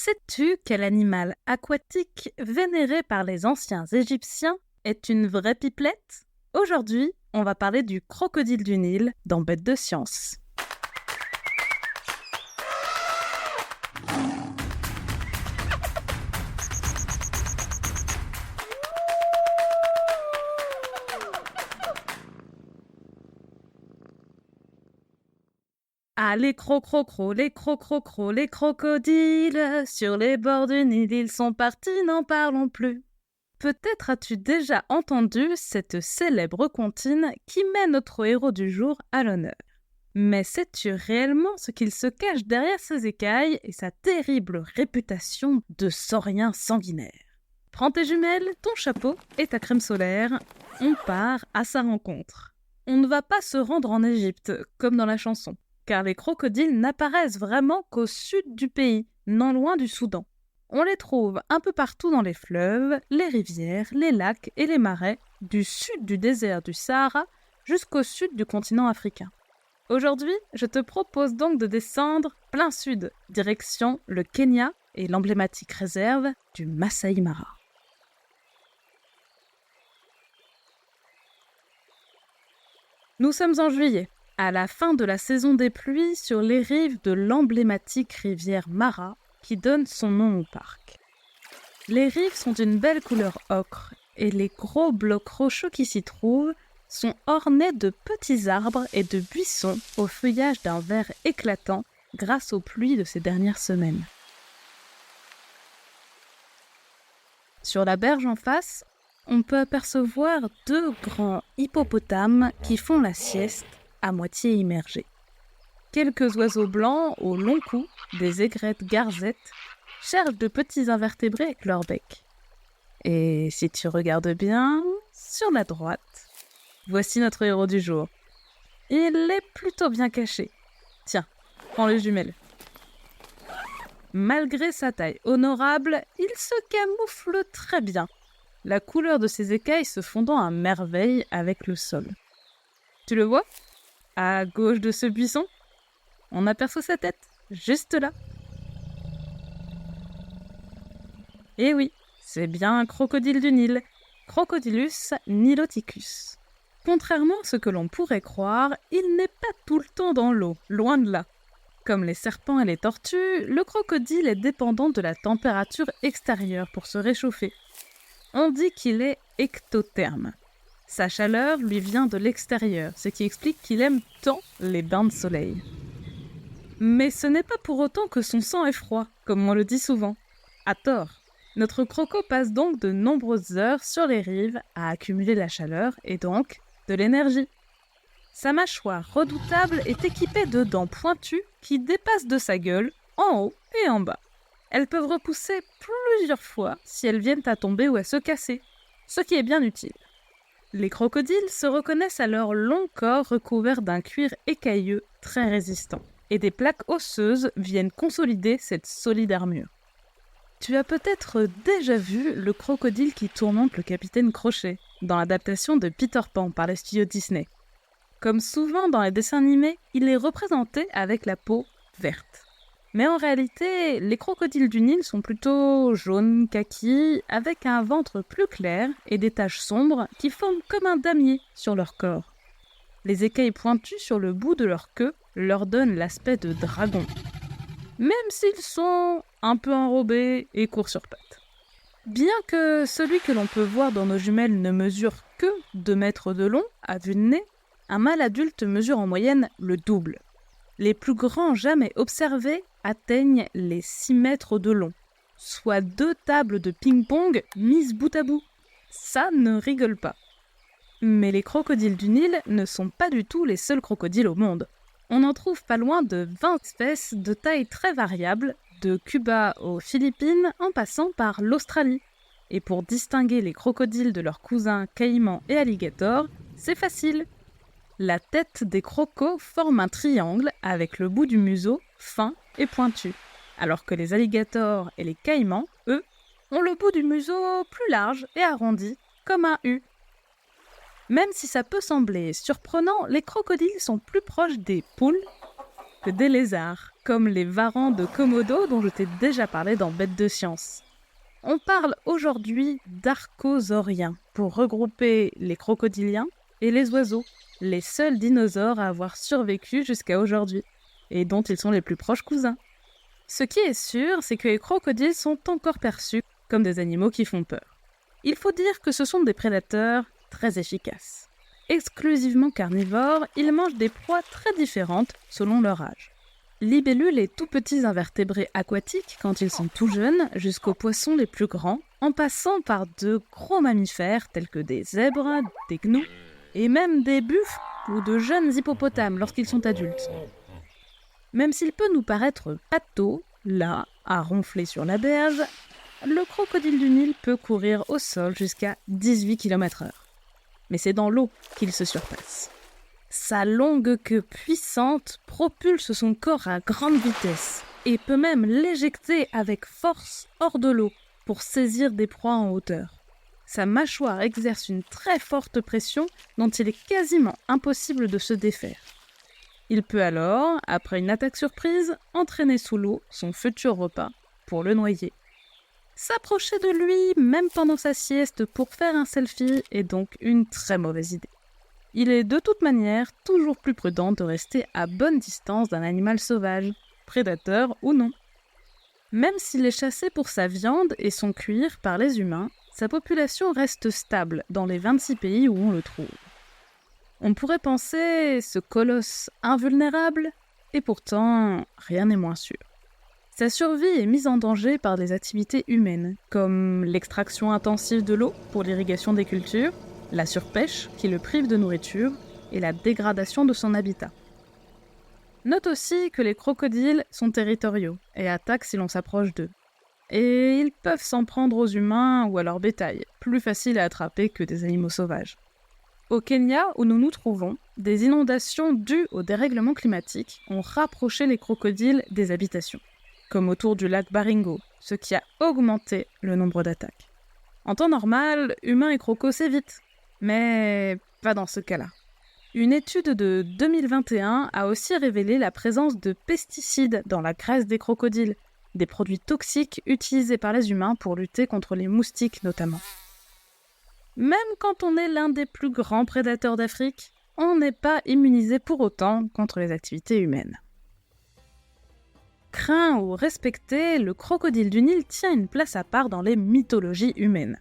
Sais-tu quel animal aquatique vénéré par les anciens Égyptiens est une vraie pipelette? Aujourd'hui, on va parler du crocodile du Nil dans Bête de Science. Ah, les les crocodiles, sur les bords du Nil, ils sont partis, n'en parlons plus. Peut-être as-tu déjà entendu cette célèbre comptine qui met notre héros du jour à l'honneur. Mais sais-tu réellement ce qu'il se cache derrière ses écailles et sa terrible réputation de saurien sanguinaire? Prends tes jumelles, ton chapeau et ta crème solaire, on part à sa rencontre. On ne va pas se rendre en Égypte, comme dans la chanson, car les crocodiles n'apparaissent vraiment qu'au sud du pays, non loin du Soudan. On les trouve un peu partout dans les fleuves, les rivières, les lacs et les marais, du sud du désert du Sahara jusqu'au sud du continent africain. Aujourd'hui, je te propose donc de descendre plein sud, direction le Kenya et l'emblématique réserve du Masai Mara. Nous sommes en juillet, à la fin de la saison des pluies sur les rives de l'emblématique rivière Mara qui donne son nom au parc. Les rives sont d'une belle couleur ocre et les gros blocs rocheux qui s'y trouvent sont ornés de petits arbres et de buissons au feuillage d'un vert éclatant grâce aux pluies de ces dernières semaines. Sur la berge en face, on peut apercevoir deux grands hippopotames qui font la sieste à moitié immergés. Quelques oiseaux blancs au long cou, des aigrettes garzettes, cherchent de petits invertébrés avec leur bec. Et si tu regardes bien, sur la droite, voici notre héros du jour. Il est plutôt bien caché. Tiens, prends les jumelles. Malgré sa taille honorable, il se camoufle très bien, la couleur de ses écailles se fondant à merveille avec le sol. Tu le vois? À gauche de ce buisson, on aperçoit sa tête, juste là. Et oui, c'est bien un crocodile du Nil, Crocodilus niloticus. Contrairement à ce que l'on pourrait croire, il n'est pas tout le temps dans l'eau, loin de là. Comme les serpents et les tortues, le crocodile est dépendant de la température extérieure pour se réchauffer. On dit qu'il est ectotherme. Sa chaleur lui vient de l'extérieur, ce qui explique qu'il aime tant les bains de soleil. Mais ce n'est pas pour autant que son sang est froid, comme on le dit souvent. À tort. Notre croco passe donc de nombreuses heures sur les rives à accumuler la chaleur et donc de l'énergie. Sa mâchoire redoutable est équipée de dents pointues qui dépassent de sa gueule, en haut et en bas. Elles peuvent repousser plusieurs fois si elles viennent à tomber ou à se casser, ce qui est bien utile. Les crocodiles se reconnaissent à leur long corps recouvert d'un cuir écailleux très résistant, et des plaques osseuses viennent consolider cette solide armure. Tu as peut-être déjà vu le crocodile qui tourmente le capitaine Crochet dans l'adaptation de Peter Pan par les studios Disney. Comme souvent dans les dessins animés, il est représenté avec la peau verte. Mais en réalité, les crocodiles du Nil sont plutôt jaunes kaki, avec un ventre plus clair et des taches sombres qui forment comme un damier sur leur corps. Les écailles pointues sur le bout de leur queue leur donnent l'aspect de dragon, même s'ils sont un peu enrobés et courts sur pattes. Bien que celui que l'on peut voir dans nos jumelles ne mesure que 2 mètres de long à vue de nez, un mâle adulte mesure en moyenne le double. Les plus grands jamais observés atteignent les 6 mètres de long, soit 2 tables de ping-pong mises bout à bout. Ça ne rigole pas. Mais les crocodiles du Nil ne sont pas du tout les seuls crocodiles au monde. On en trouve pas loin de 20 espèces de tailles très variables, de Cuba aux Philippines en passant par l'Australie. Et pour distinguer les crocodiles de leurs cousins caïmans et alligators, c'est facile. La tête des crocos forme un triangle avec le bout du museau fin et pointu, alors que les alligators et les caïmans, eux, ont le bout du museau plus large et arrondi, comme un U. Même si ça peut sembler surprenant, les crocodiles sont plus proches des poules que des lézards, comme les varans de Komodo dont je t'ai déjà parlé dans Bêtes de science. On parle aujourd'hui d'archosauriens pour regrouper les crocodiliens et les oiseaux, les seuls dinosaures à avoir survécu jusqu'à aujourd'hui, et dont ils sont les plus proches cousins. Ce qui est sûr, c'est que les crocodiles sont encore perçus comme des animaux qui font peur. Il faut dire que ce sont des prédateurs très efficaces. Exclusivement carnivores, ils mangent des proies très différentes selon leur âge. Libellules et tout petits invertébrés aquatiques quand ils sont tout jeunes, jusqu'aux poissons les plus grands, en passant par de gros mammifères tels que des zèbres, des gnous, et même des buffles ou de jeunes hippopotames lorsqu'ils sont adultes. Même s'il peut nous paraître pâteau, là, à ronfler sur la berge, le crocodile du Nil peut courir au sol jusqu'à 18 km/h. Mais c'est dans l'eau qu'il se surpasse. Sa longue queue puissante propulse son corps à grande vitesse et peut même l'éjecter avec force hors de l'eau pour saisir des proies en hauteur. Sa mâchoire exerce une très forte pression dont il est quasiment impossible de se défaire. Il peut alors, après une attaque surprise, entraîner sous l'eau son futur repas pour le noyer. S'approcher de lui, même pendant sa sieste, pour faire un selfie est donc une très mauvaise idée. Il est de toute manière toujours plus prudent de rester à bonne distance d'un animal sauvage, prédateur ou non. Même s'il est chassé pour sa viande et son cuir par les humains, sa population reste stable dans les 26 pays où on le trouve. On pourrait penser ce colosse invulnérable, et pourtant rien n'est moins sûr. Sa survie est mise en danger par des activités humaines, comme l'extraction intensive de l'eau pour l'irrigation des cultures, la surpêche qui le prive de nourriture et la dégradation de son habitat. Note aussi que les crocodiles sont territoriaux et attaquent si l'on s'approche d'eux. Et ils peuvent s'en prendre aux humains ou à leur bétail, plus facile à attraper que des animaux sauvages. Au Kenya, où nous nous trouvons, des inondations dues au dérèglement climatique ont rapproché les crocodiles des habitations, comme autour du lac Baringo, ce qui a augmenté le nombre d'attaques. En temps normal, humains et crocos s'évitent, mais pas dans ce cas-là. Une étude de 2021 a aussi révélé la présence de pesticides dans la graisse des crocodiles, des produits toxiques utilisés par les humains pour lutter contre les moustiques notamment. Même quand on est l'un des plus grands prédateurs d'Afrique, on n'est pas immunisé pour autant contre les activités humaines. Craint ou respecté, le crocodile du Nil tient une place à part dans les mythologies humaines.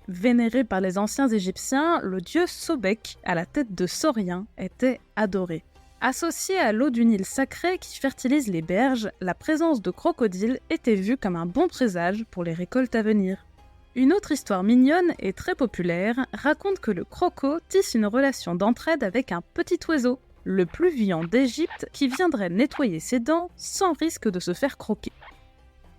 Vénéré par les anciens Égyptiens, le dieu Sobek, à la tête de sauriens, était adoré. Associé à l'eau du Nil sacrée qui fertilise les berges, la présence de crocodiles était vue comme un bon présage pour les récoltes à venir. Une autre histoire mignonne et très populaire raconte que le croco tisse une relation d'entraide avec un petit oiseau, le pluvian d'Égypte, qui viendrait nettoyer ses dents sans risque de se faire croquer.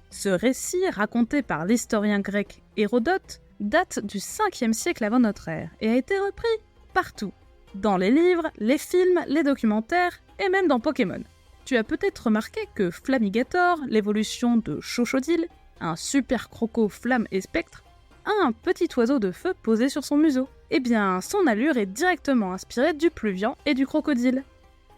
Ce récit, raconté par l'historien grec Hérodote, date du 5e siècle avant notre ère et a été repris partout, dans les livres, les films, les documentaires et même dans Pokémon. Tu as peut-être remarqué que Flamigator, l'évolution de Chochodile, un super croco flamme et spectre, a un petit oiseau de feu posé sur son museau. Eh bien, son allure est directement inspirée du pluvian et du crocodile.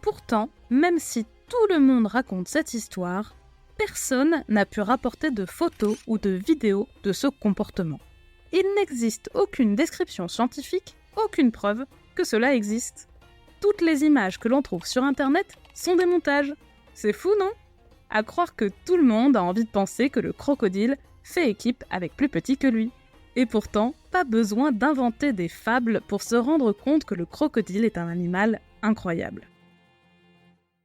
Pourtant, même si tout le monde raconte cette histoire, personne n'a pu rapporter de photos ou de vidéos de ce comportement. Il n'existe aucune description scientifique, aucune preuve que cela existe. Toutes les images que l'on trouve sur Internet sont des montages. C'est fou, non ? À croire que tout le monde a envie de penser que le crocodile fait équipe avec plus petit que lui. Et pourtant, pas besoin d'inventer des fables pour se rendre compte que le crocodile est un animal incroyable.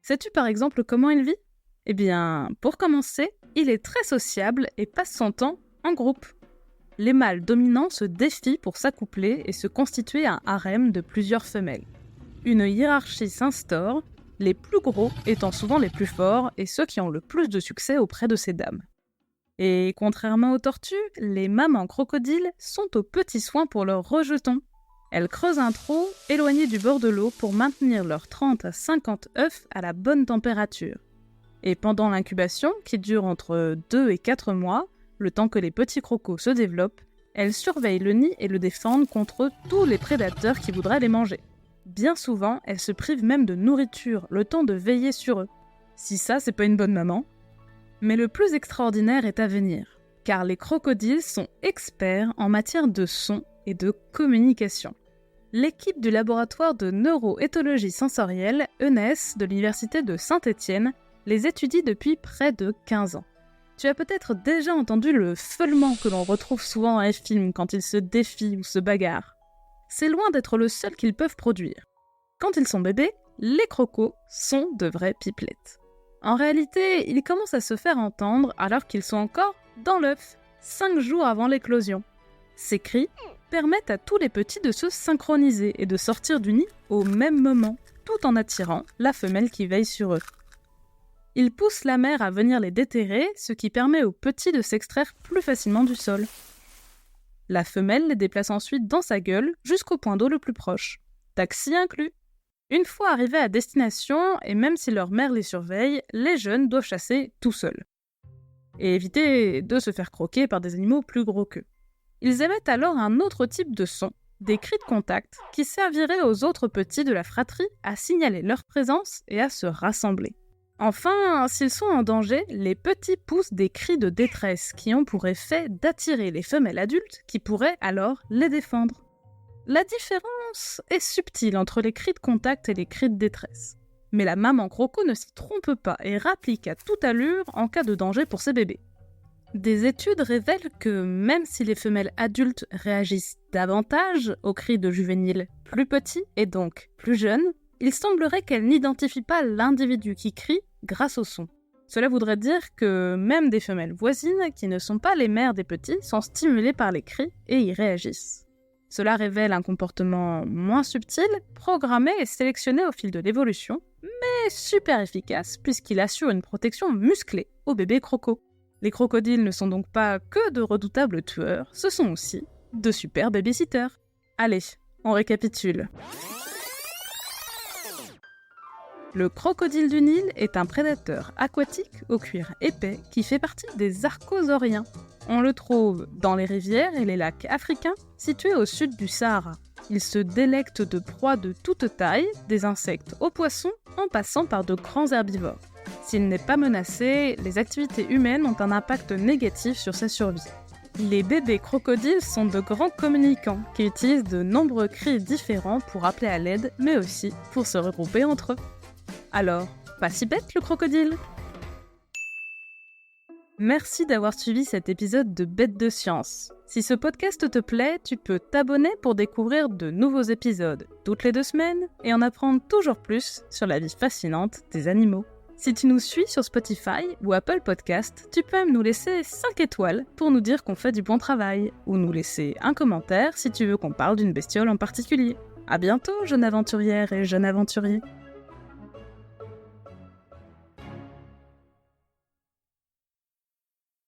Sais-tu par exemple comment il vit ? Eh bien, pour commencer, il est très sociable et passe son temps en groupe. Les mâles dominants se défient pour s'accoupler et se constituer un harem de plusieurs femelles. Une hiérarchie s'instaure, les plus gros étant souvent les plus forts et ceux qui ont le plus de succès auprès de ces dames. Et contrairement aux tortues, les mamans crocodiles sont aux petits soins pour leurs rejetons. Elles creusent un trou éloigné du bord de l'eau pour maintenir leurs 30 à 50 œufs à la bonne température. Et pendant l'incubation, qui dure entre 2 et 4 mois, le temps que les petits crocos se développent, elles surveillent le nid et le défendent contre tous les prédateurs qui voudraient les manger. Bien souvent, elles se privent même de nourriture, le temps de veiller sur eux. Si ça, c'est pas une bonne maman. Mais le plus extraordinaire est à venir, car les crocodiles sont experts en matière de son et de communication. L'équipe du laboratoire de neuroéthologie sensorielle, ENES, de l'université de Saint-Étienne, les étudie depuis près de 15 ans. Tu as peut-être déjà entendu le feulement que l'on retrouve souvent dans les films quand ils se défient ou se bagarrent. C'est loin d'être le seul qu'ils peuvent produire. Quand ils sont bébés, les crocos sont de vrais pipelettes. En réalité, ils commencent à se faire entendre alors qu'ils sont encore dans l'œuf, 5 jours avant l'éclosion. Ces cris permettent à tous les petits de se synchroniser et de sortir du nid au même moment, tout en attirant la femelle qui veille sur eux. Ils poussent la mère à venir les déterrer, ce qui permet aux petits de s'extraire plus facilement du sol. La femelle les déplace ensuite dans sa gueule jusqu'au point d'eau le plus proche, taxi inclus. Une fois arrivés à destination, et même si leur mère les surveille, les jeunes doivent chasser tout seuls. Et éviter de se faire croquer par des animaux plus gros qu'eux. Ils émettent alors un autre type de son, des cris de contact, qui serviraient aux autres petits de la fratrie à signaler leur présence et à se rassembler. Enfin, s'ils sont en danger, les petits poussent des cris de détresse qui ont pour effet d'attirer les femelles adultes qui pourraient alors les défendre. La différence est subtile entre les cris de contact et les cris de détresse. Mais la maman croco ne s'y trompe pas et rapplique à toute allure en cas de danger pour ses bébés. Des études révèlent que même si les femelles adultes réagissent davantage aux cris de juvéniles plus petits et donc plus jeunes, il semblerait qu'elles n'identifient pas l'individu qui crie grâce au son. Cela voudrait dire que même des femelles voisines qui ne sont pas les mères des petits sont stimulées par les cris et y réagissent. Cela révèle un comportement moins subtil, programmé et sélectionné au fil de l'évolution, mais super efficace puisqu'il assure une protection musclée aux bébés crocos. Les crocodiles ne sont donc pas que de redoutables tueurs, ce sont aussi de super babysitters. Allez, on récapitule. Le crocodile du Nil est un prédateur aquatique au cuir épais qui fait partie des archosauriens. On le trouve dans les rivières et les lacs africains situés au sud du Sahara. Il se délecte de proies de toute taille, des insectes aux poissons en passant par de grands herbivores. S'il n'est pas menacé, les activités humaines ont un impact négatif sur sa survie. Les bébés crocodiles sont de grands communicants qui utilisent de nombreux cris différents pour appeler à l'aide, mais aussi pour se regrouper entre eux. Alors, pas si bête le crocodile ? Merci d'avoir suivi cet épisode de Bêtes de Science. Si ce podcast te plaît, tu peux t'abonner pour découvrir de nouveaux épisodes toutes les 2 semaines et en apprendre toujours plus sur la vie fascinante des animaux. Si tu nous suis sur Spotify ou Apple Podcast, tu peux même nous laisser 5 étoiles pour nous dire qu'on fait du bon travail, ou nous laisser un commentaire si tu veux qu'on parle d'une bestiole en particulier. À bientôt, jeune aventurière et jeune aventurier.